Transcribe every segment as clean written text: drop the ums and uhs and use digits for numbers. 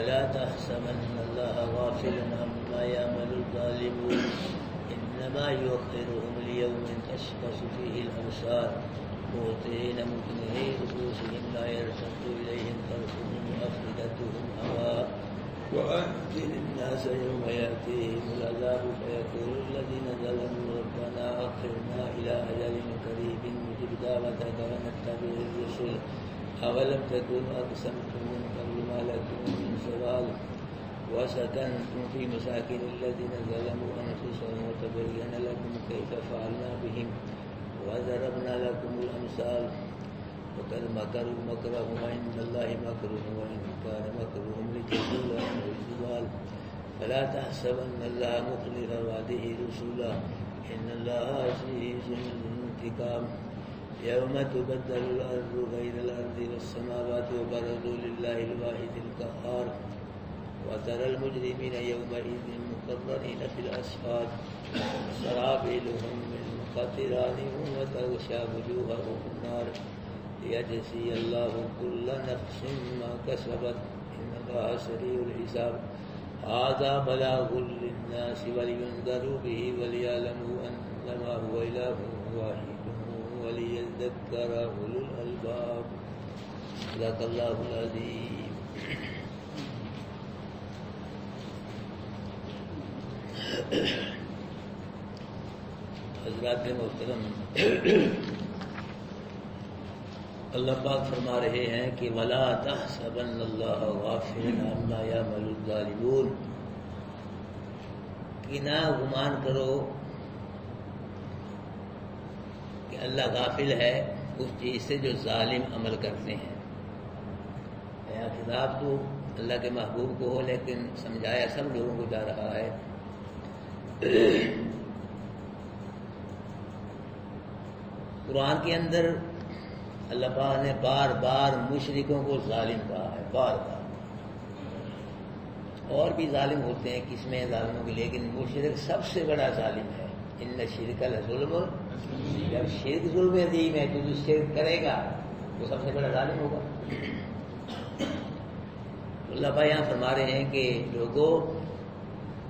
ولا تحسبن الله غافلا عما يعمل الظالمون إنما يؤخرهم ليوم تشخص فيه الأبصار مهطعين مقنعي رؤوسهم لا يرتد إليهم طرفهم وأفئدتهم هواء وأنذر الناس يوم يأتيهم العذاب فيقول الذين ظلموا ربنا أخرنا إلى أجل قريب نجب دعوتك ونتبع الرسل أولم تكونوا أقسمتم من قبل ما لكم من زوال وسكنتم في مساكن الذين ظلموا أنفسهم وتبين لكم كيف فعلنا بهم وضربنا لكم الأمثال وقد مكروا مكرهم وعند الله مكرهم وإن كان مكرهم لتزول عنه الجبال فلا تحسبن الله مخلف وعده رسوله إن الله عزيز انتقام يوم تبدل الأرض غير الأرض والسماوات وبرزوا لله الواحد القهار وترى المجرمين يومئذ مقرنين في الأصفاد سرابيلهم من قطران وتغشى وجوههم النار ليجزي الله كل نفس ما كسبت إن الله سريع الحساب هذا بلاغ للناس ولينذروا به وليعلموا أنما هو إله واحد وليذكر أولو الألباب صدق الله العظيم. حضرات محترم، اللہ پاک فرما رہے ہیں کہ وَلَا تَحْسَبَنَّ اللَّهَ غَافِلًا عَمَّا يَعْمَلُ الظَّالِمُونَ، کہ نہ گمان کرو کہ اللہ غافل ہے اس چیز سے جو ظالم عمل کرتے ہیں. خطاب تو اللہ کے محبوب کو ہو لیکن سمجھایا سب لوگوں کو جا رہا ہے. قرآن کے اندر اللہ پاک نے بار بار مشرکوں کو ظالم کہا ہے، بار بار. اور بھی ظالم ہوتے ہیں قسمیں ظالموں کی، لیکن مشرک سب سے بڑا ظالم ہے. ان شرک الظلم، جب شرک ظلم عظیم ہے تو جو شرک کرے گا وہ سب سے بڑا ظالم ہوگا. اللہ پاک یہاں فرما رہے ہیں کہ لوگوں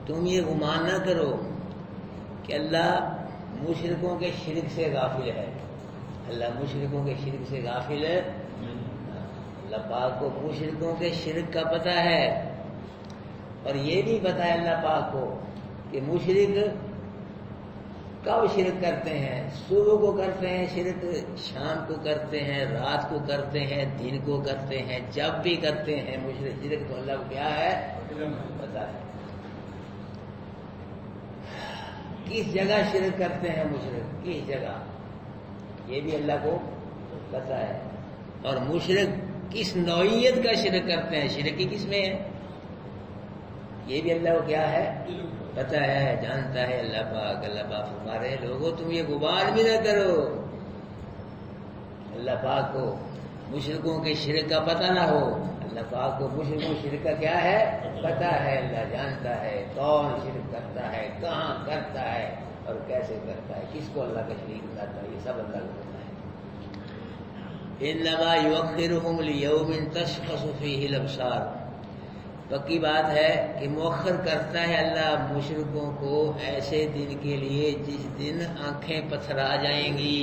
تم یہ گمان نہ کرو کہ اللہ مشرکوں کے شرک سے غافل ہے. اللہ مشرکوں کے شرک سے غافل ہے. اللہ پاک کو مشرکوں کے شرک کا پتہ ہے، اور یہ بھی پتہ ہے اللہ پاک کو کہ مشرک کب شرک کرتے ہیں. صبح کو کرتے ہیں شرک، شام کو کرتے ہیں، رات کو کرتے ہیں، دن کو کرتے ہیں، جب بھی کرتے ہیں مشرک شرک تو اللہ کو کیا ہے پتہ ہے. کس جگہ شرک کرتے ہیں مشرک، کس جگہ یہ بھی اللہ کو پتہ ہے. اور مشرک کس نوعیت کا شرک کرتے ہیں، شرک کی کس میں ہے یہ بھی اللہ کو کیا ہے پتہ ہے، جانتا ہے اللہ پاک. اللہ پاک فرما رہے ہیں لوگوں تم یہ گمان بھی نہ کرو اللہ پاک کو مشرکوں کے شرک کا پتہ نہ ہو. اللہ پاک کو مشرکوں کے شرک کا کیا ہے پتہ ہے. اللہ جانتا ہے کون شرک کرتا ہے، کہاں کرتا ہے اور کیسے کرتا ہے، کس کو اللہ کا شریک بناتا ہے، یہ سب اللہ کو پتہ ہے. انما یؤخرهم لیوم تشخص فیہ الابصار، پکی بات ہے کہ مؤخر کرتا ہے اللہ مشرکوں کو ایسے دن کے لیے جس دن آنکھیں پتھرا جائیں گی.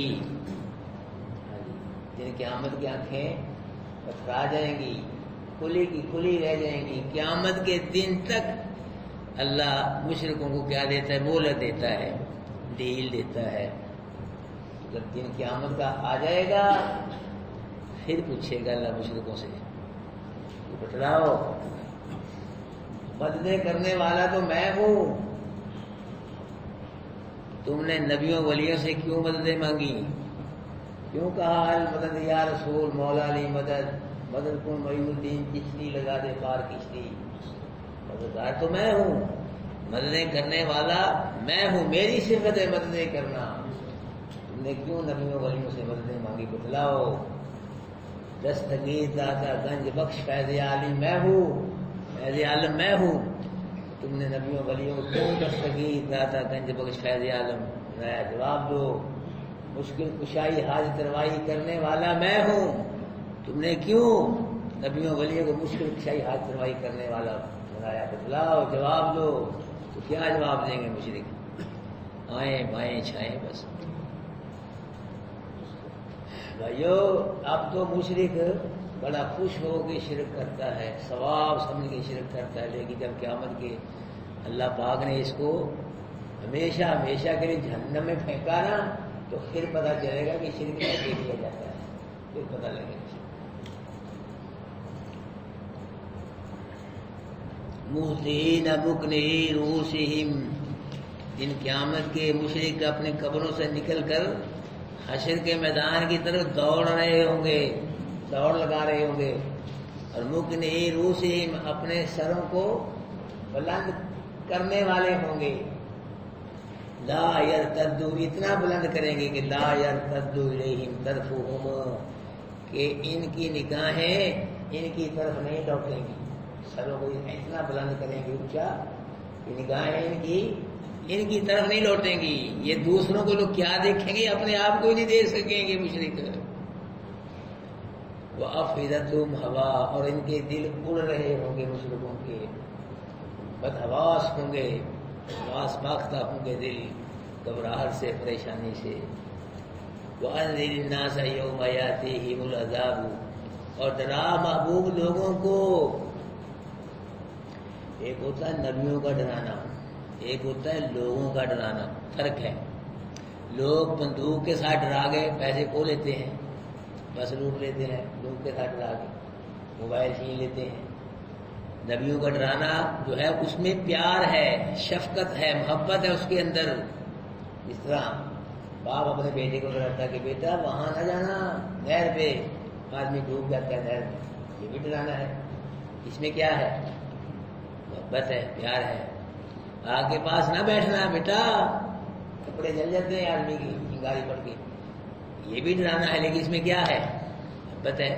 جن قیامت کی آنکھیں پتھرا جائیں گی، کھلی کی کھلی رہ جائیں گی. قیامت کے دن تک اللہ مشرکوں کو کیا دیتا ہے، مہلت دیتا ہے، ڈھیل دیتا ہے. جب دن قیامت کا آ جائے گا پھر پوچھے گا اللہ مشرکوں سے بتلاؤ مددیں کرنے والا تو میں ہوں، تم نے نبیوں ولیوں سے کیوں مددیں مانگی، کیوں کہا المدد یا رسول مولا علی مدد، مدد کو معین الدین کشتی لگا دے پار کشتی. مددگار تو میں ہوں، مددیں کرنے والا میں ہوں، میری صفت ہے مددیں کرنا. تم نے کیوں نبیوں ولیوں سے مددیں مانگی بتلاؤ. دستگیر داتا گنج بخش فیض عالم میں ہوں، فیض عالم میں ہوں. تم نے نبیوں ولیوں کیوں دستگیر داتا گنج بخش فیض عالم، نیا جواب دو. مشکل کشائی حاجت روائی کرنے والا میں ہوں، تم نے کیوں نبیوں ولیوں کو مشکل کشائی ہاتھ پروائی کرنے والا بنایا کہ بلاؤ جواب دو، تو کیا جواب دیں گے مشرک؟ آئیں بائیں چھائیں بس۔ بھائیو اب تو مشرک بڑا خوش ہو کے شرک کرتا ہے، ثواب سمجھ کے شرک کرتا ہے، لیکن جب قیامت کے اللہ پاک نے اس کو ہمیشہ ہمیشہ کے لیے جہنم میں پھینکا نا، تو پھر پتہ چلے گا کہ شرک کیسے کیا جاتا ہے، پھر پتہ لگے گا۔ مہطعین مقنعی رؤوسہم، دن قیامت کے مشرک اپنے قبروں سے نکل کر حشر کے میدان کی طرف دوڑ رہے ہوں گے، دوڑ لگا رہے ہوں گے، اور مقنعی رؤوسہم اپنے سروں کو بلند کرنے والے ہوں گے، لا یرتدوا اتنا بلند کریں گے کہ لا یرتدوا الیہم طرفہم، کہ ان کی نگاہیں ان کی طرف نہیں لوٹیں گی، سروں کو اتنا بلند کریں گے اونچا کہ نگاہیں ان کی طرف نہیں لوٹیں گی۔ یہ دوسروں کو لوگ کیا دیکھیں گے، اپنے آپ کو ہی نہیں دیکھ سکیں گے مشرک۔ وَأَفْئِدَتُهُمْ هَوَاءٌ، اور ان کے دل اڑ رہے ہوں گے مشرکوں کے، بدحواس ہوں گے، حواس باختہ ہوں گے دل، گھبراہٹ سے، پریشانی سے۔ وَأَنذِرِ النَّاسَ يَوْمَ يَأْتِيهِمُ الْعَذَابُ، اور ڈرا محبوب لوگوں کو۔ ایک ہوتا ہے نبیوں کا ڈرانا، ایک ہوتا ہے لوگوں کا ڈرانا، فرق ہے۔ لوگ بندوق کے ساتھ ڈرا کے پیسے کھو لیتے ہیں، بس لوٹ لیتے ہیں، بندوق کے ساتھ ڈرا کے موبائل چھین لیتے ہیں۔ نبیوں کا ڈرانا جو ہے اس میں پیار ہے، شفقت ہے، محبت ہے اس کے اندر۔ اس طرح باپ اپنے بیٹے کو ڈراتا ہے کہ بیٹا وہاں نہ جانا، نہر پہ آدمی ڈوب جاتا ہے نہر میں، یہ بھی ڈرانا ہے۔ اس میں کیا ہے؟ محبت ہے، پیار ہے۔ آگ کے پاس نہ بیٹھنا بیٹا، کپڑے جل جاتے ہیں آدمی کی چنگاری پڑ کے، یہ بھی ڈرانا ہے، لیکن اس میں کیا ہے؟ محبت ہے۔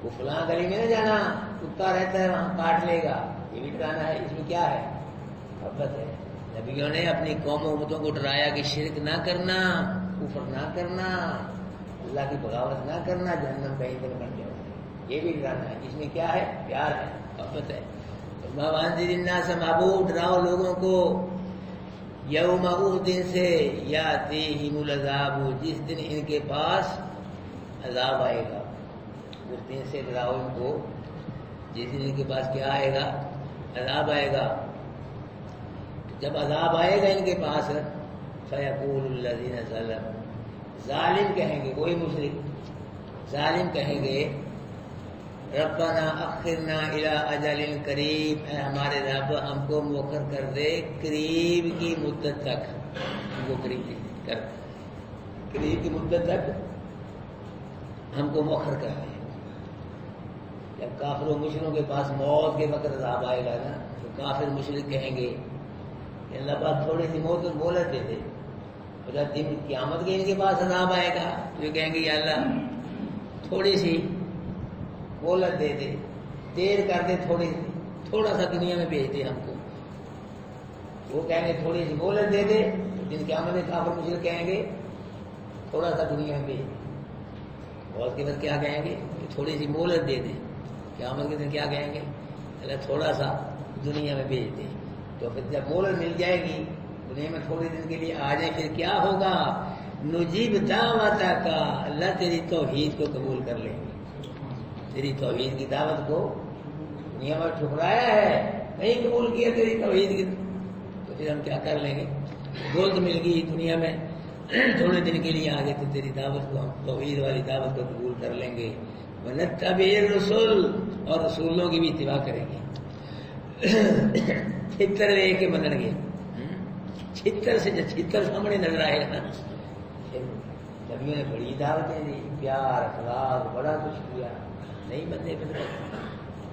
وہ فلاں گلی میں نہ جانا، کتا رہتا ہے وہاں کاٹ لے گا، یہ بھی ڈرانا ہے، اس میں کیا ہے؟ محبت ہے۔ نبیوں نے اپنی قوم و امتوں کو ڈرایا کہ شرک نہ کرنا، کفر نہ کرنا، اللہ کی بغاوت نہ کرنا، جہنم کا ایندھن بن جاؤ، یہ بھی ڈرانا ہے۔ اس میں کیا ہے؟ پیار ہے، محبت ہے۔ وَأَنذِرِ النَّاسَ محبوب ڈراؤ لوگوں کو، یوم اس دن سے یاتیہم العذاب، جس دن ان کے پاس عذاب آئے گا، اس دن سے ڈراؤ ان کو جس دن ان کے پاس کیا آئے گا؟ عذاب آئے گا۔ جب عذاب آئے گا ان کے پاس، فَيَقُولُ الَّذِينَ ظَلَمُوا، ظالم کہیں گے، کوئی مشرک ظالم کہیں گے، ربنا اخرنا الی اجل قریب، اے ہمارے رب ہم کو مؤخر کر دے قریب کی مدت تک، ہم کو قریب کر، قریب کی مدت تک ہم کو مؤخر کر دے۔ جب کافر و مشرکوں کے پاس موت کے وقت عذاب آئے گا نا، تو کافر مشرک کہیں گے کہ اللہ پاک تھوڑی سی مہلت دے دے، اور جب دن قیامت کے ان کے پاس عذاب آئے گا تو یہ کہیں گے یا اللہ تھوڑی سی مہلت دے دے، دیر کر دے، تھوڑا سا دنیا میں بھیج دے ہم کو۔ وہ کہیں گے تھوڑی سی مہلت دے دے، دن قیامت میں کافر مشرک کہیں گے تھوڑا سا دنیا میں بھیج دے، اور اس کے بعد کیا کہیں گے کہ تھوڑی سی مہلت دے دے، قیامت کے دن کیا کہیں گے؟ اللہ تھوڑا سا دنیا میں بھیج دے۔ تو پھر جب مہلت مل جائے گی دنیا میں تھوڑے دن کے لیے آ جائیں، پھر کیا ہوگا؟ نجیب دعوتک کا، اللہ تیری توحید کو قبول کر لیں گے، تیری توحید کی دعوت کو دنیا میں ٹھکرایا ہے، نہیں قبول کیا تیری توحید کی، تو پھر ہم کیا کر لیں گے؟ دولت مل گئی دنیا میں، تھوڑے دن کے لیے آگے تو تیری دعوت کو، ہم توحید والی دعوت کو قبول کر لیں گے۔ وَنَتَّبِعِ الرُّسُلَ، اور رسولوں کی بھی اتباع کریں گے۔ چھتر لے کے بدل گئے، چھتر سے جب چھتر سامنے نظر آئے نا، نبیوں نے بڑی دعوتیں دی، پیار اخلاق بڑا کچھ کیا، نہیں بندے بدلے۔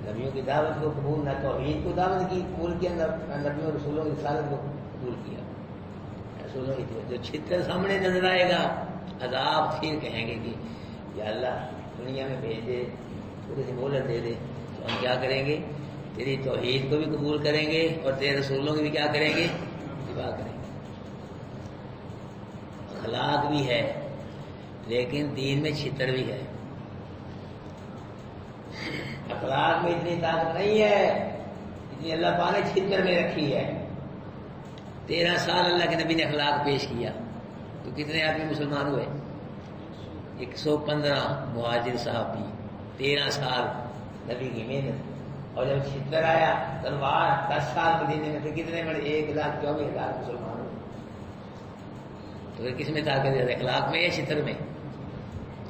نبیوں کی دعوت کو قبول، نہ توحید کو دعوت کی قبول کیا، نہ نبیوں رسولوں کی رسالت کو قبول کیا، رسولوں کی جو چھتر سامنے نظر آئے گا عذاب، پھر کہیں گے کہ یا اللہ دنیا میں بھیج دے، تھوڑی سی مہلت دے دے، تو ہم کیا کریں گے؟ تیری توحید کو بھی قبول کریں گے اور تیرے رسولوں کی بھی کیا کریں گے؟ اتباع کریں گے۔ اخلاق بھی ہے لیکن دین میں چھتر بھی ہے۔ اخلاق میں اتنی طاقت نہیں ہے جتنی اللہ پاک نے چھتر میں رکھی ہے۔ 13 سال اللہ کے نبی نے اخلاق پیش کیا تو کتنے آدمی مسلمان ہوئے؟ 115 مہاجر صحابی، 13 سال نبی کی محنت، اور جب چھتر آیا تلوار 10 سال مدینے میں، تو کتنے بڑے 1,24,000 مسلمان ہوئے۔ تو پھر کس میں طاقت ہے؟ اخلاق میں یا چھتر میں؟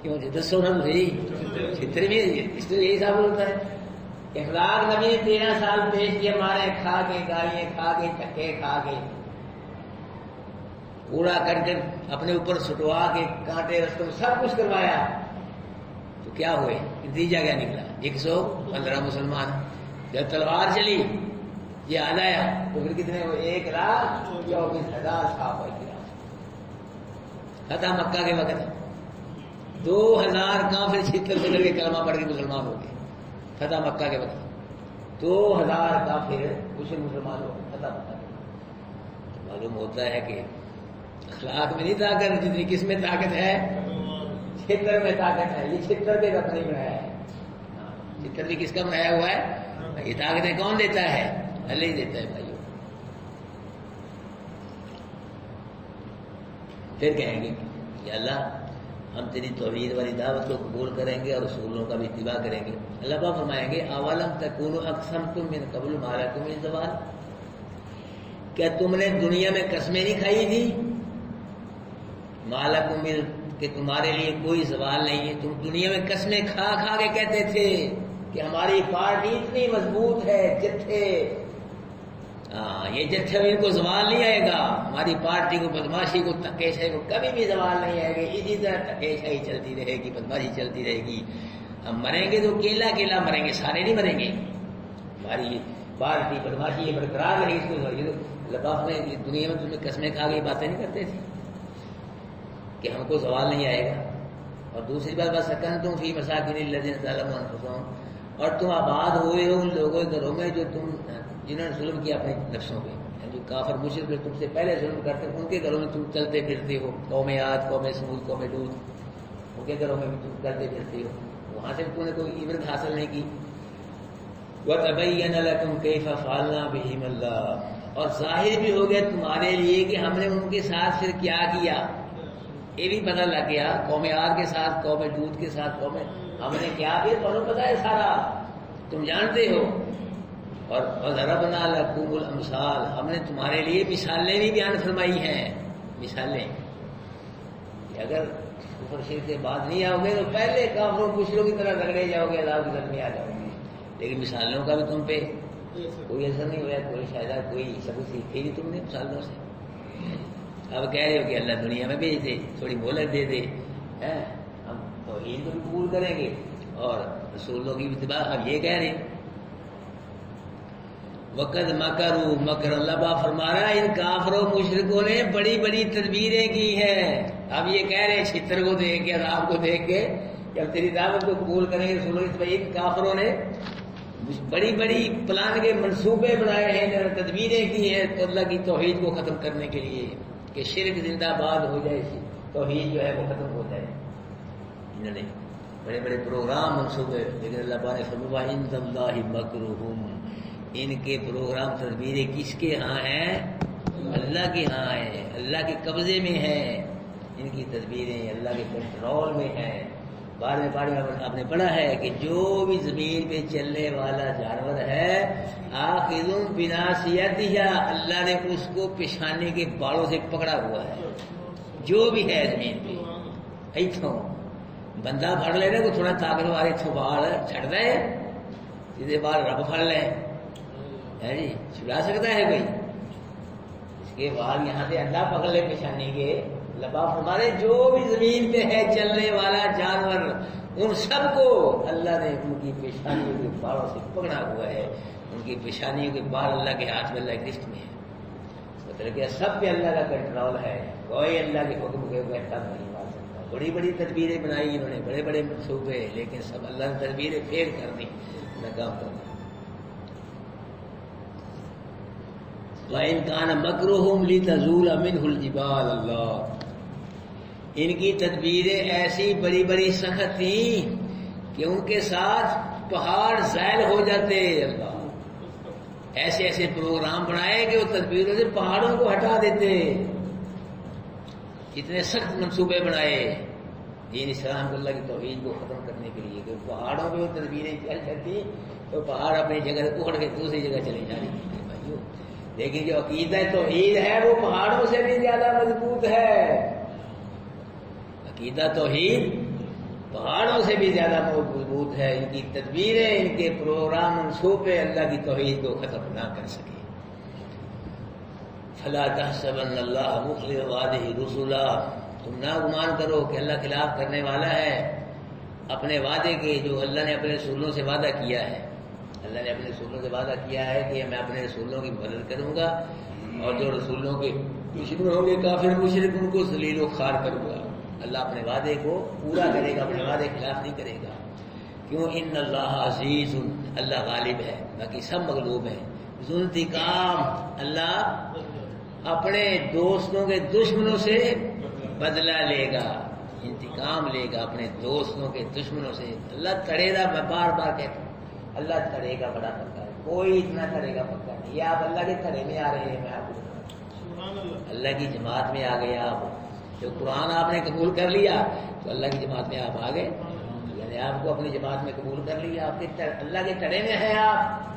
کیوں جی دسو نا مجھے، چھتر میں اس لیے یہی ثابت ہوتا ہے۔ اخلاق نبی نے 13 سال پیش کیا، مارے کھا کے، گالیاں کھا کے، چکے کھا کے، کوڑا کر کر اپنے اوپر سٹوا کے، کانٹے رستوں سب کچھ کروایا، تو کیا ہوئے؟ نتیجہ کیا نکلا؟ 115 مسلمان۔ جب تلوار چلی یہ آ آیا تو پھر کتنے ہوئے؟ 1,24,000 صحابہ کرام۔ فتح مکہ کے وقت 2000 کافر چھتر سے لگے کلمہ پڑھ کے مسلمان ہو گئے۔ فتح مکہ کے وقت 2000 کافر کچھ مسلمان ہو گئے فتح مکہ کے۔ تو معلوم ہوتا ہے کہ اخلاق میں نہیں طاقت جتنی کس میں طاقت ہے؟ چھتر میں طاقت ہے۔ یہ چھتر بھی رب نے بنایا ہے، چھتر بھی کس کا بنایا ہوا ہے؟ یہ طاقتیں کون دیتا ہے؟ اللہ ہی دیتا ہے بھائیو۔ پھر کہیں گے کہ اللہ ہم تیری توحید والی دعوت کو قبول کریں گے اور رسولوں کا بھی اتباع کریں گے۔ اللہ پاک فرمائیں گے اولم تکونوا اقسمتم من قبل ما لکم من زوال، کیا تم نے دنیا میں قسمیں نہیں کھائی تھی؟ ما لکم من، کہ تمہارے لیے کوئی زوال نہیں ہے۔ تم دنیا میں قسمیں کھا کھا کے کہتے تھے کہ ہماری پارٹی اتنی مضبوط ہے، جتھے یہ جتھے ان کو زوال نہیں آئے گا، ہماری پارٹی کو، بدماشی کو، تکے شاہی کو کبھی بھی زوال نہیں آئے گا، اسی طرح تکے شاہی چلتی رہے گی، بدماشی چلتی رہے گی۔ ہم مریں گے تو کیلا کیلا مریں گے، سارے نہیں مریں گے۔ ہماری پارٹی بدماشی یہ برقرار رہے گی، اس کو اللہ پاک نے دنیا میں تمہیں قسمیں کھا کے باتیں نہیں کرتے تھے کہ ہم کو زوال نہیں آئے گا۔ اور دوسری بات وَسَكَنْتُمْ فِي مَسَاكِنِ الَّذِينَ ظَلَمُوا أَنفُسَهُمْ، اور تم آباد ہوئے ہو ان لوگوں کے گھروں میں جو جنہوں نے ظلم کیا اپنے نفسوں پہ، جو کافر مشرک تم سے پہلے ظلم کرتے ہیں ان کے گھروں میں تم چلتے پھرتے ہو، قوم عاد، قوم سمود، قوم لوط، ان کے گھروں میں بھی تم چلتے پھرتے ہو، وہاں سے تم نے کوئی عبرت حاصل نہیں کی۔ وَتَبَيَّنَ لَكُمْ كَيْفَ فَعَلْنَا بِهِمْ اللَّهُ، اور ظاہر بھی ہو گیا تمہارے لیے کہ ہم نے ان کے ساتھ پھر کیا کیا، یہ بھی پتہ لگ گیا۔ قوم عاد کے ساتھ، قوم لوط کے ساتھ، قوم ہم نے کیا کیا تمہیں پتہ ہے سارا، تم جانتے ہو۔ اور وَضَرَبْنَا لَكُمُ الْأَمْثَالَ، ہم نے تمہارے لیے مثالیں بھی بیان فرمائی ہیں، مثالیں کہ اگر کفر شرک سے بات نہیں آؤ گے تو پہلے کافروں مشرکوں کی طرح رگڑے جاؤ گے، عذاب کی زد میں آ جاؤ گے۔ لیکن مثالوں کا بھی تم پہ کوئی اثر نہیں ہوا، کوئی شاید کوئی سبق سیکھے نہیں تم نے مثالوں سے۔ اب کہہ رہے ہو کہ اللہ دنیا میں بھیج دے، تھوڑی مہلت دے دے، ہم توحید کو بھی قبول کریں گے اور رسولوں کی اتباع۔ اب یہ کہہ رہے ہیں وقت مکروا مکر، اللہ با فرما رہا ہے ان کافروں مشرکوں نے بڑی بڑی تدبیریں کی ہیں۔ اب یہ کہہ رہے ہیں چھتر کو دیکھ کے، عذاب کو دیکھ کے کہ اب تیری دعوت کو قبول کریں گے رسولوں کی، ان کافروں نے بڑی بڑی پلان کے منصوبے بنائے ہیں، تدبیریں کی ہیں تو اللہ کی توحید کو ختم کرنے کے لیے، کہ شرک زندہ باد ہو جائے، توحید جو ہے وہ ختم ہو جائے۔ انہوں نے بڑے بڑے پروگرام منصوبے، لیکن اللہ پاک نے فرمایا وَعِندَ اللَّهِ مَكْرُهُمْ، ان کے پروگرام تدبیریں کس کے ہاں ہیں؟ اللہ کے ہاں ہیں، اللہ کے قبضے میں ہیں، ان کی تدبیریں اللہ کے کنٹرول میں ہیں۔ بعد میں آپ نے پڑھا ہے کہ جو بھی زمین پہ چلنے والا جانور ہے آخذ بناصیتہ، اللہ نے اس کو پیشانی کے بالوں سے پکڑا ہوا ہے، جو بھی ہے زمین پہ۔ ایتھوں بندہ پھڑ لے نا، کو تھوڑا طاقت والے اتوں بال چھڑ دے، سیدھے بال رب پھڑ لے ہے جی، چھڑا سکتا ہے کوئی؟ اس کے بال یہاں سے اللہ پکڑ لے پیشانی کے، لبا ہمارے جو بھی زمین پہ ہے چلنے والا جانور، ان سب کو اللہ نے ان کی پیشانیوں کے بالوں سے پکڑا ہوا ہے۔ ان کی پیشانیوں کے بال اللہ کے ہاتھ میں، اللہ کی گرفت میں ہے۔ مطلب کہ سب پہ اللہ کا کنٹرول ہے، کوئی اللہ کے حکم کے بغیر تب نہیں مار سکتا۔ بڑی بڑی تدبیریں بنائی انہوں نے، بڑے بڑے منصوبے، لیکن سب اللہ نے تدبیریں فیل کر دی، ناکام کر دی۔ وَإِنْ كَانَ مَكْرُهُمْ لِتَزُولَ مِنْهُ الْجِبَالُ، اللہ ان کی تدبیریں ایسی بڑی بڑی سخت تھیں کہ ان کے ساتھ پہاڑ زائل ہو جاتے. اللہ ایسے ایسے پروگرام بنائے کہ وہ تدبیروں سے پہاڑوں کو ہٹا دیتے. اتنے سخت منصوبے بنائے دین اسلام کو اللہ کی توحید کو ختم کرنے کے لیے کہ پہاڑوں پہ وہ تدبیریں چل جاتی تو پہاڑ اپنی جگہ اکھڑ کے دوسری جگہ چلے جا رہی ہیں بھائیو. لیکن جو عقیدہ توحید ہے وہ پہاڑوں سے بھی زیادہ مضبوط ہے. عقیدہ توحید پہاڑوں سے بھی زیادہ مضبوط ہے. ان کی تدبیریں ان کے پروگرام منصوبے اللہ کی توحید کو ختم نہ کر سکے. فلا تحسبن اللہ مخلف وعدہ رسلا، تم نہ گمان کرو کہ اللہ خلاف کرنے والا ہے اپنے وعدے کے جو اللہ نے اپنے رسولوں سے وعدہ کیا ہے. اللہ نے اپنے رسولوں سے وعدہ کیا ہے کہ میں اپنے رسولوں کی مدد کروں گا اور جو رسولوں کے دشمن ہوں گے کافر مشرک ان کو ذلیل و خوار کروں گا. اللہ اپنے وعدے کو پورا کرے گا، اپنے وعدے کے خلاف نہیں کرے گا. کیوں؟ ان اللہ عزیز، اللہ غالب ہے، باقی سب مغلوب ہیں. ذو انتقام، اللہ اپنے دوستوں کے دشمنوں سے بدلہ لے گا، انتقام لے گا اپنے دوستوں کے دشمنوں سے. اللہ تڑے گا، میں بار بار کہتا ہوں اللہ تڑے گا بڑا پکا ہے، کوئی اتنا تڑے گا پکا نہیں. یہ آپ اللہ کے تڑے میں آ رہے ہیں. میں آپ کو اللہ کی جماعت میں آ گئے. آپ جو قرآن آپ نے قبول کر لیا تو اللہ کی جماعت میں آپ آ گئے. اللہ نے آپ کو اپنی جماعت میں قبول کر لیا. آپ کے اللہ کے تڑے میں ہیں، آپ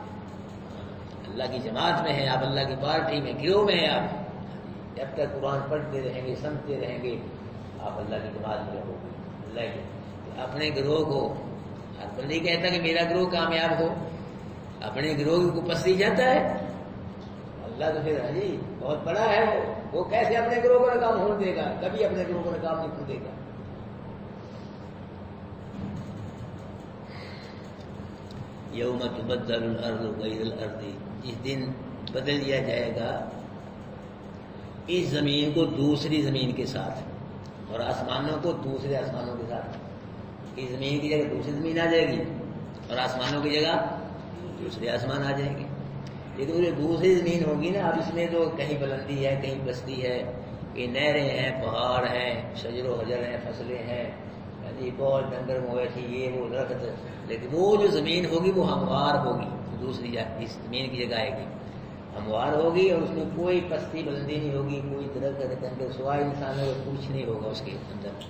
اللہ کی جماعت میں ہیں، آپ اللہ کی پارٹی میں گروہ میں ہیں. آپ جب تک قرآن پڑھتے رہیں گے سمجھتے رہیں گے آپ اللہ کی جماعت میں رہو گے. اللہ کے اپنے گروہ کو ہر بندی کہتا کہ میرا گروہ کامیاب ہو، اپنے گروہ کو پستی جاتا ہے. اللہ تو پھر جی بہت بڑا ہے، وہ کیسے اپنے گروہ کو ناکام ہونے دے گا؟ کبھی اپنے گروہ کو ناکام نہیں ہونے دے گا. یوم تبدل الارض غیر الارض، جس دن بدل دیا جائے گا اس زمین کو دوسری زمین کے ساتھ اور آسمانوں کو دوسرے آسمانوں کے ساتھ. اس زمین کی جگہ دوسری زمین آ جائے گی اور آسمانوں کی جگہ دوسرے آسمان آ جائیں گے. لیکن وہ جو دوسری زمین ہوگی نا، اب اس میں تو کہیں بلندی ہے کہیں پستی ہے، کہیں نہریں ہیں پہاڑ ہیں شجر و حجر ہیں فصلیں ہیں بہت ڈنگر مویشی یہ وہ درخت. لیکن وہ جو زمین ہوگی وہ ہموار ہوگی، دوسری اس زمین کی جگہ آئے گی ہموار ہوگی اور اس میں کوئی پستی بلندی نہیں ہوگی، کوئی درخت ڈنگر سوائے انسانوں کو کچھ نہیں ہوگا اس کے اندر.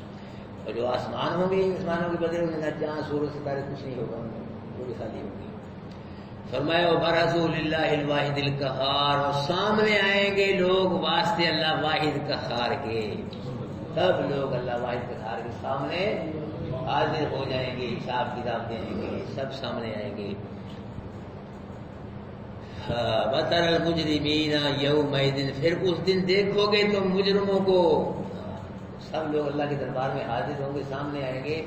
اور جو آسمان ہوں گے آسمانوں کے بدلے میں نہ چاند سورج ستارے کچھ نہیں ہوگا، وہ بھی خالی ہوگی. فرمایا وبرزوا للہ الواحد القہار، اور سامنے آئیں گے لوگ واسطے اللہ واحد قہار کے. سب لوگ اللہ واحد قہار کے سامنے حاضر ہو جائیں گے، حساب کتاب دیں گے، سب سامنے آئیں گے. وَتَرَى الْمُجْرِمِينَ يَوْمَئِذٍ، پھر اس دن دیکھو گے تم مجرموں کو. سب لوگ اللہ کے دربار میں حاضر ہوں گے، سامنے آئیں گے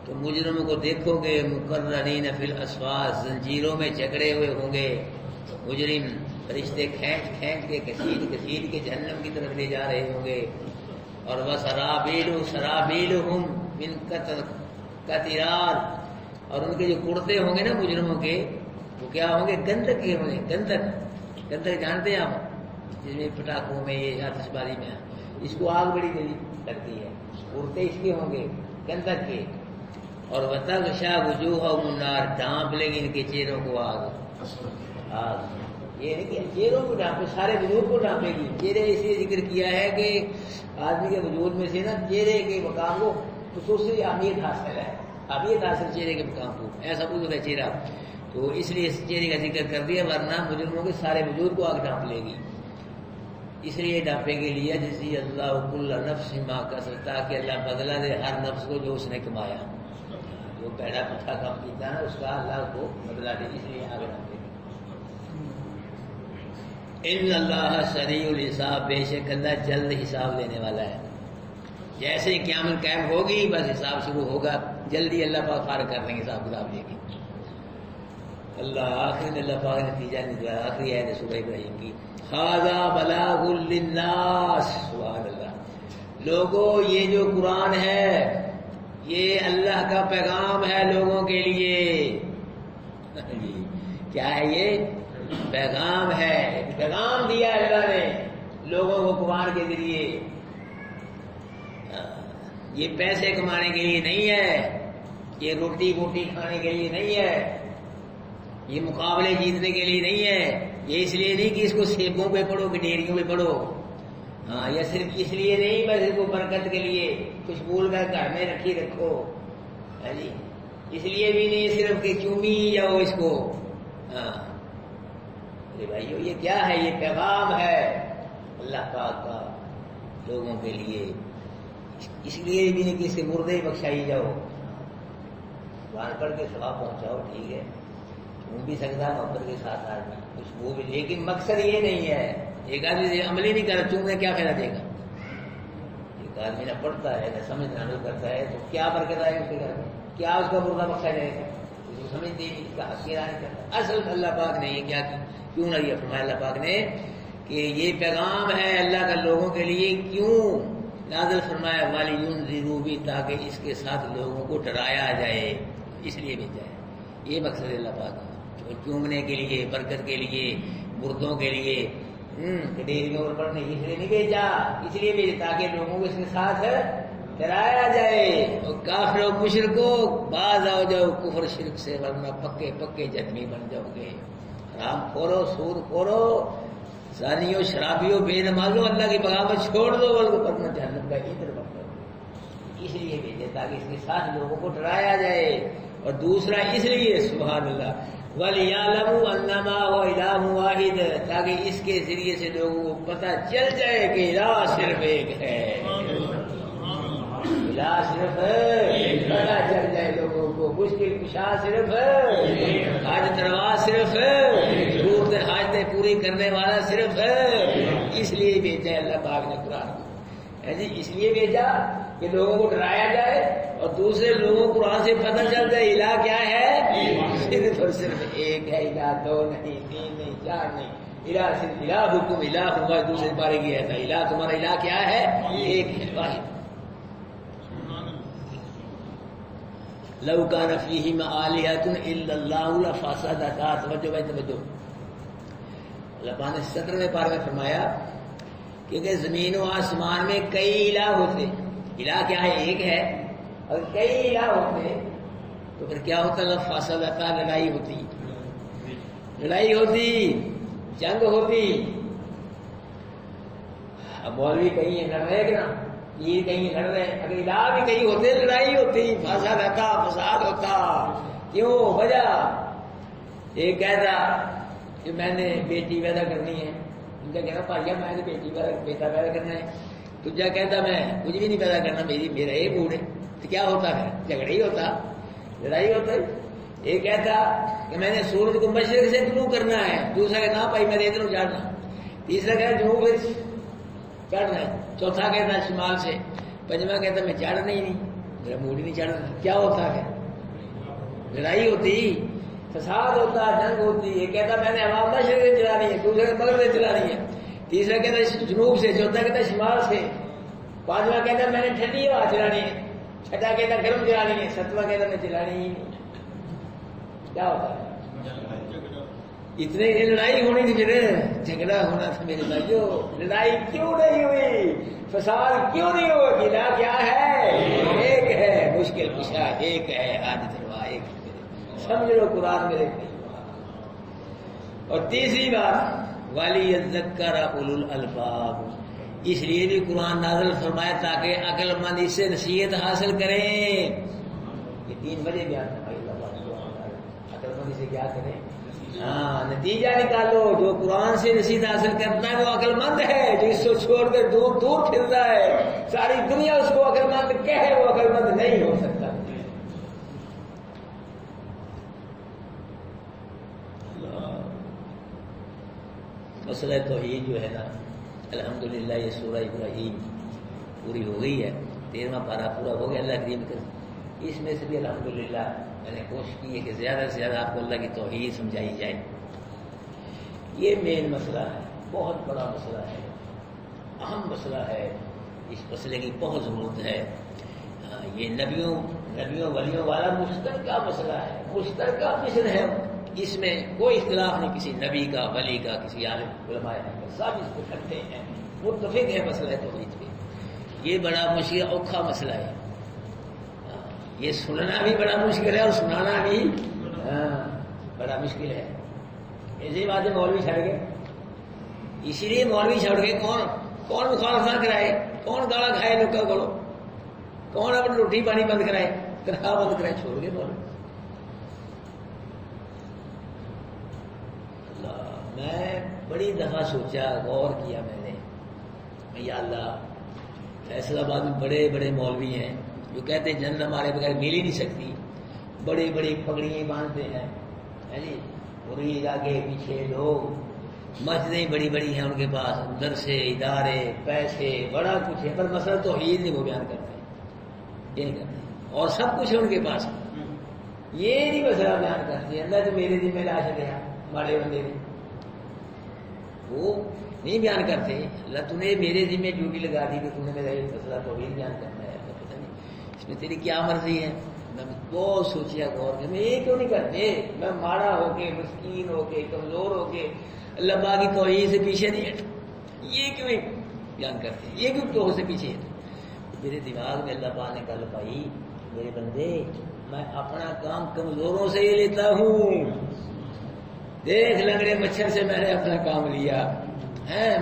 تو مجرموں کو دیکھو گے مقرنین فی الاسفاد، زنجیروں میں جکڑے ہوئے ہوں گے. مجرم فرشتے کھینچ کھینچ کے کسیٹ کے جہنم کی طرف لے جا رہے ہوں گے. اور سرابیلہم من قطران، اور ان کے جو کرتے ہوں گے نا مجرموں کے وہ کیا ہوں گے؟ گندک کے ہوں گے. گندک جانتے ہیں آپ، جس میں پٹاخوں میں یہ آتش بازی میں اس کو آگ بڑی جلدی لگتی ہے، کرتے اس کے ہوں گے گندک کے. اور وتغشا وجوہہم النار، ڈھانپ لے گی ان کے چہروں کو آگ. یہ نہیں کہ چہروں کو ڈھانپے، سارے وجود کو ڈھانپے گی. چہرے اس لیے ذکر کیا ہے کہ آدمی کے وجود میں سے نا چہرے کے مقام کو خصوصی اہمیت حاصل ہے، اہمیت حاصل چہرے کے مقام کو، ایسا کچھ ہوتا ہے چہرہ. تو اس لیے اس چہرے کا ذکر کر دیا، ورنہ مجرموں کے سارے وجود کو آگ ڈھانپ لے گی. اس لیے ڈھانپے کے لیے جیسے اللہ کل نفس ما کسبت، تاکہ اللہ بدلہ دے ہر نفس کو جو اس نے کمایا. جو پیڑا پتھا کام کیتا ہے اس کا اللہ کو بدلہ دے، اس لیے آگ ڈھانپے. ان اللہ سریع الحساب، بے شک اللہ جلد حساب لینے والا ہے. جیسے ہی قیامت قائم ہوگی بس حساب شروع ہوگا، جلدی اللہ پاک فارغ کر دیں گے، حساب کتاب لے گی. اللہ آخری میں اللہ پاک نتیجہ نکلا، آخری ہے سورہ ابراہیم کی، ھذا بلاغ للناس. سبحان اللہ. لوگوں یہ جو قرآن ہے یہ اللہ کا پیغام ہے لوگوں کے لیے. کیا ہے یہ؟ پیغام ہے. پیغام دیا ہے اللہ نے لوگوں کو قرآن کے ذریعے. یہ پیسے کمانے کے لیے نہیں ہے، یہ روٹی بوٹی کھانے کے لیے نہیں ہے، یہ مقابلے جیتنے کے لیے نہیں ہے، یہ اس لیے نہیں کہ اس کو سیبوں پہ پڑھو کہ ڈیریوں پہ پڑھو، ہاں یا صرف اس لیے نہیں بس اس کو برکت کے لیے خوشبول کا گھر میں رکھی رکھو، ہاں جی اس لیے بھی نہیں صرف کہ چومی جاؤ اس کو، ہاں ارے بھائیو یہ کیا ہے؟ یہ پیغام ہے اللہ پاک کا لوگوں کے لیے، اس لیے بھی نہیں کہ اس سے مردے بخشائی جاؤ، قرآن پڑھ کے ثواب پہنچاؤ، ٹھیک ہے چون بھی سکتا محبت کے ساتھ آدمی کچھ وہ بھی، لیکن مقصد یہ نہیں ہے۔ ایک آدمی عملی نہیں کر چون میں کیا فائدہ دے گا؟ ایک آدمی نہ پڑھتا ہے نہ سمجھ نہ عمل کرتا ہے تو کیا برکت آئے اس کے گھر میں؟ کیا اس کا مردہ بخشا جائے گا؟ اس کو سمجھ نہیں، اس کا حقیقہ نہیں کرتا۔ اصل اللہ پاک نے یہ کیا کیوں نہ یہ فرمایا اللہ پاک نے کہ یہ پیغام ہے اللہ کا لوگوں کے لیے، کیوں نازل فرمایا وَلِيُنذِرُوا بِهِ تاکہ اس کے ساتھ لوگوں کو ڈرایا جائے، اس لیے بھیجا ہے۔ یہ مقصد ہے اللہ پاک کا، چومنے کے لیے، برکت کے لیے، مردوں کے لیے، ڈیریوں پر پڑھنے اس لیے نہیں بھیجا، اس لیے بھیجا تاکہ لوگوں کو اس کے ساتھ ڈرایا جائے۔ اور کافر و مشرکو باز آؤ جاؤ کفر شرک سے، ورنہ پکے پکے زخمی بن جاؤ گے۔ حرام خورو، سود خورو، زانیوں، شرابیوں، بے نمازوں، اللہ کی بغاوت چھوڑ دو، ورنہ جہنم کا ایندھن بن جاؤ گے۔ اس لیے بھیجے تاکہ اس کے ساتھ لوگوں کو ڈرایا جائے، اور دوسرا اس لیے سبحان اللہ وَلِيَعْلَمُوا أَنَّمَا هُوَ إِلَٰهٌ وَاحِدٌ تاکہ اس کے ذریعے سے لوگوں کو پتہ چل جائے کہ الہ صرف ایک ہے، الہ صرف پتہ چل جائے لوگوں کو، مشکل کشا صرف حاجت روا صرف ضرورتیں حاجتیں پوری کرنے والا صرف، اس لیے بھیجا ہے اللہ پاک نے قرآن کو، جی اس لیے بھیجا کہ لوگوں کو ڈرایا جائے اور دوسرے لوگوں کو قرآن سے پتہ چل جائے الہ کیا ہے، صرف اور صرف ایک ہے، الہ دو نہیں، تین نہیں، چار نہیں، الہ صرف الہ حکم الہ ہوا، دوسرے بارے کی ہے الہ تمہارا الہ کیا ہے، ایک ہے، واحد۔ لو کان فیہما آلہۃ الا اللہ لفسدتا، توجہ بھائی توجہ، اللہ پاک نے 17ویں پارے میں فرمایا کیونکہ زمین و آسمان میں کئی الہ ہوتے، الہ کیا ہے، ایک ہے، اور کئی الہ ہوتے تو پھر کیا ہوتا، لفسدتا، لڑائی ہوتی، لڑائی ہوتی، جنگ ہوتی۔ اب مولوی کہیں لڑ رہے کہ نا، یہ کہیں لڑ رہے، اگر الہ بھی کہیں ہوتے لڑائی ہوتی، فساد ہوتا، کیوں وجہ؟ ایک کہتا کہ میں نے بیٹی پیدا کرنی ہے، ان کا کہنا پایا میں نے بیٹا پیدا کرنا ہے، تجھا کہتا میں کچھ بھی نہیں پیدا کرنا، میرا ایک موڈ ہے، تو کیا ہوتا ہے، جھگڑا ہی ہوتا، لڑائی ہوتا ہے۔ ایک کہتا کہ میں نے سورج کو مشرق سے طلوع کرنا ہے، دوسرا کہنا بھائی میں ادھر چڑھنا، تیسرا کہتا جنوب سے چڑھنا ہے، چوتھا کہتا شمال سے، پنجواں کہتا میں چڑھنا ہی نہیں، میرا موڈ ہی نہیں چڑھنا، کیا ہوتا ہے، لڑائی ہوتی، فساد ہوتا، جنگ ہوتی۔ ایک کہتا میں نے ہوا مشرق سے چلانی ہے، دوسرا مغرب سے چلانی ہے، تیسرا کہتا جنوب سے، چوتھا کہتا شمال سے، پانچواں کہتا میں نے ٹھنڈی ہوا چلانی ہے، چھٹا کہتا گرم چلانی ہے، ستواں کہتا میں چلانی ہی نہیں، کیا ہوتا ہے؟ اتنے لڑائی ہونی تھی، پھر جھگڑا ہونا تھا میرے بھائیو، لڑائی کیوں نہیں ہوئی، فساد کیوں نہیں ہوا؟ الہ کیا ہے، ایک ہے، مشکل کشا ایک ہے، حاجت روا ایک ہے، سمجھ لو قرآن میرے۔ اور تیسری بات وَلِيَذَّكَّرَ أُولُو الْأَلْبَابِ، اس لیے بھی قرآن نازل فرمایا تاکہ عقل مند اس سے نصیحت حاصل کریں۔ یہ 3 وجہ بیان فرمائی عقل مند اسے کیا کریں، ہاں نتیجہ نکالو، جو قرآن سے نصیحت حاصل کرتا ہے وہ عقل مند ہے، جو اس کو چھوڑ کر دور دور پھرتا ہے، ساری دنیا اس کو عقل مند کہے، وہ عقل مند نہیں ہو سکتا۔ مسئلہ توحید جو ہے نا، الحمدللہ یہ سورہ ابراہیم پوری ہو گئی ہے، 13واں پارہ پورا ہو گیا اللہ کریم کا، اس میں سے بھی الحمدللہ میں نے کوشش کی ہے کہ زیادہ سے زیادہ آپ کو اللہ کی توحید سمجھائی جائے۔ یہ مین مسئلہ ہے، بہت بڑا مسئلہ ہے، اہم مسئلہ ہے، اس مسئلے کی بہت ضرورت ہے۔ یہ نبیوں ولیوں والا مشترکہ مسئلہ ہے، مشترکہ مشن ہے، اس میں کوئی اختلاف نہیں کسی نبی کا، ولی کا، کسی عالم علماء کا، سب اس کو کرتے ہیں، متفق ہے مسئلہ توحید پہ۔ یہ بڑا مشکل اوکھا مسئلہ ہے، یہ سننا بھی بڑا مشکل ہے اور سنانا بھی بڑا مشکل ہے. ایسی باتیں مولوی چھڑ گئے. اسی لیے مولوی چھوڑ کے کون مخالفت کرائے, کون گالا کھائے لوگوں کو, کون اپنی روٹی پانی بند کرائے, تنخواہ بند کرائے, چھوڑ گئے مولوی. اللہ, میں بڑی دفعہ سوچا, غور کیا میں نے, یا اللہ فیصل آباد میں بڑے بڑے مولوی ہیں جو کہتے ہیں جنت ہمارے بغیر مل ہی نہیں سکتی, بڑی بڑی پگڑیاں باندھتے ہیں جی, پوری آگے پیچھے لوگ, مسجدیں بڑی بڑی ہیں ان کے پاس, درسے ادارے پیسے بڑا کچھ ہے, پر مسئلہ توحید نہیں وہ بیان کرتے, یہ نہیں کرتے, اور سب کچھ ہے ان کے پاس, یہ نہیں مسئلہ بیان کرتے. اللہ تو میرے ذمہ لا چلیا بڑے بندے نے, وہ نہیں بیان کرتے. اللہ تو نے میرے ذمہ ڈیوٹی لگا دی کہ تم نے میرا یہ مسئلہ توحید بیان کرنا ہے, پتہ نہیں اس میں تیری کیا مرضی ہے. میں بہت سوچیا غور کیا, میں یہ کیوں نہیں کرتے, میں مارا ہو کے, مسکین ہو کے, کمزور ہو کے, اللہ پاک کی توحید سے پیچھے نہیں ہٹ, یہ کیوں بیان کرتے ہیں, یہ کیوں توحید سے پیچھے ہٹ. میرے دماغ میں اللہ پاک نے گل پائی, میرے بندے میں اپنا کام کمزوروں سے ہی لیتا ہوں. دیکھ لنگڑے مچھر سے میں نے اپنا کام لیا,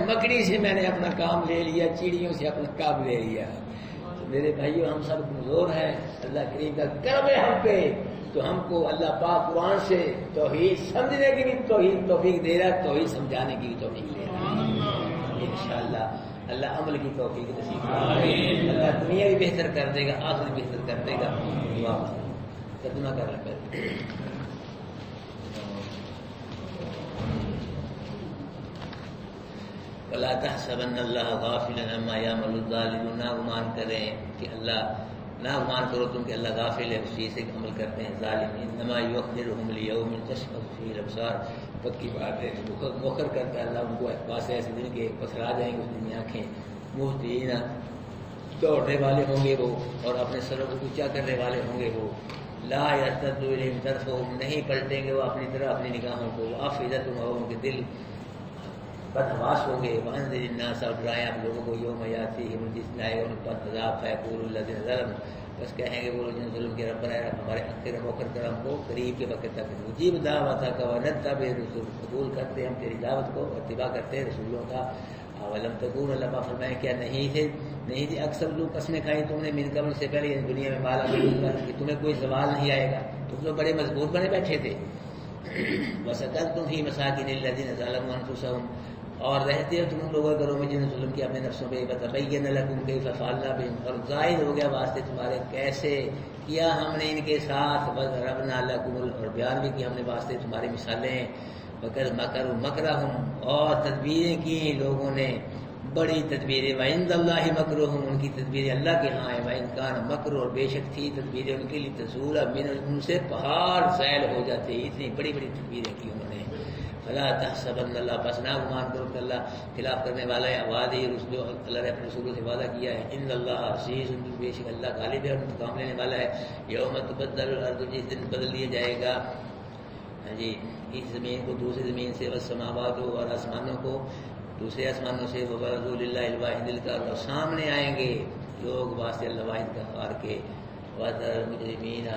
مکڑی سے میں نے اپنا کام لے لیا, چڑیوں سے اپنا کام لے لیا. میرے بھائیوں ہم سب کمزور ہیں, اللہ کریم کا کرم ہے ہم پہ, تو ہم کو اللہ پاک قرآن سے توحید سمجھنے کی بھی توفیق دے رہا ہے, توحید سمجھانے کی بھی توفیق دے رہا ہے. انشاءاللہ اللہ عمل کی توفیق نصیب فرمائے. اللہ دنیا بھی بہتر کر دے گا, آخرت بھی بہتر کر دے گا. دعا ترجمہ کر رہا وَلَا تَحْسَبَنَّ اللَّهَ غَافِلًا عَمَّا يَعْمَلُ الظَّالِمُونَ, نہ گمان کریں کہ اللہ, نہ گمان کرو تم کہ اللہ غافل ہے اس چیز سے عمل کرتے ہیں ظالم. انما یؤخرھم لیوم تشخص فیہ الابصار, پکی بات ہے, مؤخر کرتا ہے اللہ ان کو واسطے ایسے دن کے پسرا جائیں گے اس دن کی آنکھیں. مہطعین, دوڑنے والے ہوں گے وہ, اور اپنے سروں کو اونچا کرنے والے ہوں گے وہ. لا یرتد الیہم طرفہم, نہیں پلٹیں گے وہ اپنی طرف اپنی نگاہوں کو. افئدتہم, اور ان کے دل بدحواس ہوں گے. وانذر الناس, اور ڈرائیں آپ لوگوں کو, یوم یاتیہم, جس دن آئے ان پر عذاب, فیقول الذین ظلموا, بس کہیں گے وہ لوگ جن ظلم کے, ربنا ہمارے اخر موخر کر ہم کو قریب کے وقت تک, مجیب دعوتک ونتبع الرسل, قبول کرتے ہم تیری دعوت کو, اتباع کرتے ہیں رسولوں کا. اولم تکون, اللہ فرمائے کیا نہیں تھے اکثر لوگ قسمیں کھائیں تم نے من قبل سے پہلے دنیا میں, مالا کہ تمہیں کوئی زوال نہیں آئے گا, تم تو بڑے مضبوط بنے بیٹھے تھے. وسکنتم فی مساکن الذین ظلموا انفسہم, اور رہتے ہو تم ان لوگوں کے گھروں میں جنہوں نے ظلم کیا اپنے نفسوں پہ. بتبین لکم کیف فعلنا بہم, اور ظاہر ہو گیا واسطے تمہارے کیسے کیا ہم نے ان کے ساتھ. وضربنا لکم, اور بیان بھی کی ہم نے واسطے تمہاری مثالیں. مکروا مکرہم, اور تدبیریں کی لوگوں نے بڑی تدبیریں. وعند اللہ مکرہم, ان کی تدبیریں اللہ کے ہاں ہیں. وان کان مکر, اور بے شک تھی تدبیریں ان کے لیے تزول من, ان سے پہاڑ زائل ہو جاتے, اتنی بڑی بڑی تدبیریں کی انہوں نے. فلا تحسبن اللہ, پس نہ گمان کرو کہ اللہ خلاف کرنے والا ہے. وعدہ رسول, اللہ نے اپنے رسولوں سے وعدہ کیا ہے. ان اللہ عزیز, بے شک اللہ غالب ہے اور انتقام لینے والا ہے. یوم تبدل الارض, جس دن بدل دیا جائے گا جی اس زمین کو دوسری زمین سے, والسماوات, اور آسمانوں کو دوسرے آسمانوں سے. وبرزوا للہ الواحد القہار, اور سامنے آئیں گے لوگ واسطے اللہ واحد قہار کے. وَتَرَى الْمُجْرِمِينَ,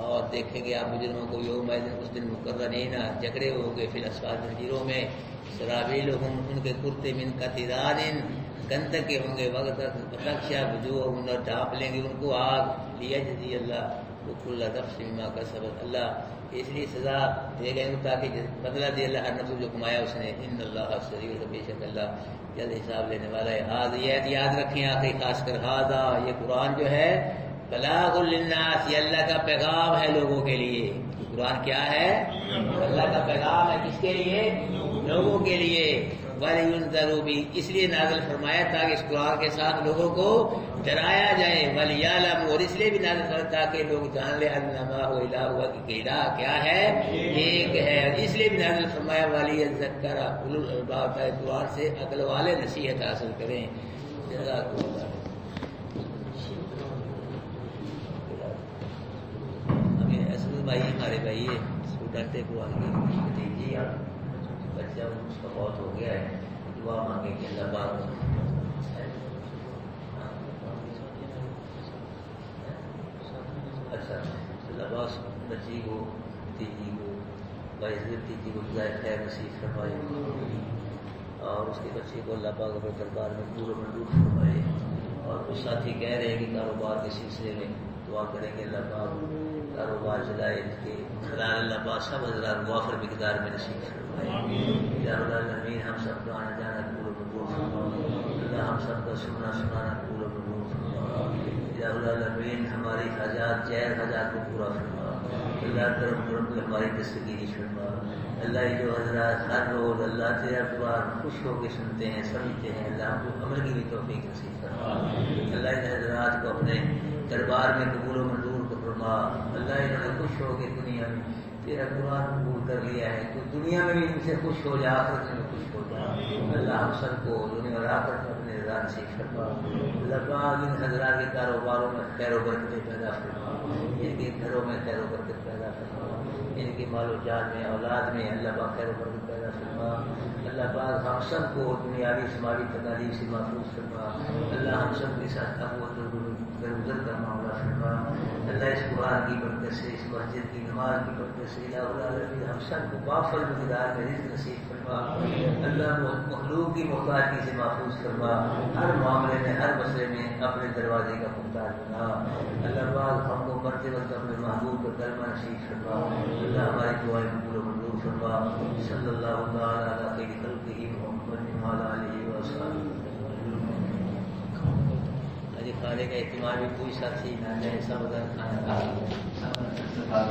اور دیکھیں گے آپ مجرموں کو, یوم اس دن مقرنین, جکڑے ہوں گے, فی الاسفار, زنجیروں میں. سرابیلہم, ان کے کرتے, من قطران, گندک کے ہوں گے. وتغشی وجوہہم, اور ڈھانپ لیں گے ان کو آگ. لیجزی اللہ کل نفس بما کسبت, اللہ اس لیے سزا دے گئے تاکہ بدلہ دے اللہ ہر نفس جو کمایا اس نے. ان اللہ سریع, بے شک اللہ جلد حساب لینے والا ہے. یہ یاد رکھیں آخری خاص کر, ہذا, یہ قرآن جو ہے, بلاغ للناس, یہ اللہ کا پیغام ہے لوگوں کے لیے. قرآن کیا ہے؟ اللہ کا پیغام ہے. کس کے لیے؟ لوگوں کے لیے. وَلِيُنذَرُوا بِهِ, اس لیے نازل فرمایا تاکہ اس قرآن کے ساتھ لوگوں کو ڈرایا جائے. وَلِيَعْلَمُوا, اور اس لیے بھی نازل فرمایا تاکہ لوگ جان لے انما هو الہ, کہ الہ کیا ہے, ایک ہے. اس لیے بھی نازل فرمایا وَلِيَذَّكَّرَ أُولُو الْأَلْبَابِ, قرآن سے عقل والے نصیحت حاصل کریں. جزاکم اللہ. بھائی ہمارے بھائی اسٹوڈنٹ ہے قرآن کی بھتیجی, بچہ اس کا بہت ہو گیا ہے, دعا مانگے کہ اللہ پاک. اچھا عرصہ اللہ باس بچی کو بھتیجی کو باعزت بھتیجی کو جزائے خیر نصیب فرمائے اور اس کے بچے کو اللہ پاک اپنے دربار میں پورا منظور فرمائے. اور کچھ ساتھی کہہ رہے ہیں کہ کاروبار کے سلسلے میں دعا کریں گے اللہ پاک کاروبار چلائے کے خلال اللہ پاک سب حضرات وافر مقدار میں نصیب فرمائے. یا رب العالمین ہم سب کا آنا جانا پورا منظور فرما. اللہ ہم سب کا سننا سنانا پورا منظور فرما. یا رب العالمین ہماری حاجات جائز حاجات کو پورا فرما. اللہ کرم کرم کو ہماری دستگیری فرما. اللہ جو حضرات ہر روز اللہ تیرا قرآن خوش ہو کے سنتے ہیں سمجھتے ہیں اللہ ہم کو عمل کی بھی توفیق نصیب فرما. اللہ ان حضرات کو اپنے دربار میں قبول و منظور کو فرما. اللہ انہوں نے خوش ہو کے دنیا میں تیرا قرآن قبول کر لیا ہے تو دنیا میں بھی ان سے خوش ہو جا آخرت میں خوش ہو جا. اللہ ہم سب کو دنیا اور آخرت میں اپنے رضا نصیب فرما. اللہ پاک ان حضرات کے کاروباروں میں خیر و برکت پیدا فرما. ان کے گھروں میں خیر و برکت پیدا فرما. ان کے مال و جان میں اولاد میں اللہ پاک خیر و برکت پیدا فرما. اللہ پاک ہم سب کو دنیاوی سماجی تکالیف سے محفوظ فرما. اللہ ہم سب کے ساتھ گزر کا معاملہ فرما. اللہ اس قرآن کی برکت سے اس مسجد کی نماز کی برکت سے الہ العالمین ہم سب کو بافل مقدار میں رزق نصیب فرما. اللہ مخلوق کی محتاجی سے محفوظ فرما. ہر معاملے میں ہر مسئلے میں اپنے دروازے کا محتاج بنا. اللہ پاک ہم کو مرتے وقت اپنے محبوب کو کلمہ نصیب فرما. اللہ ہماری دعائیں قبول و منظور فرما. صلی اللہ تعالی علی خیر خلقہ محمد وعلی آلہ وصحبہ. آج کھانے کا اہتمام بھی کوئی ساتھی نہ جائے سب کھانا کھا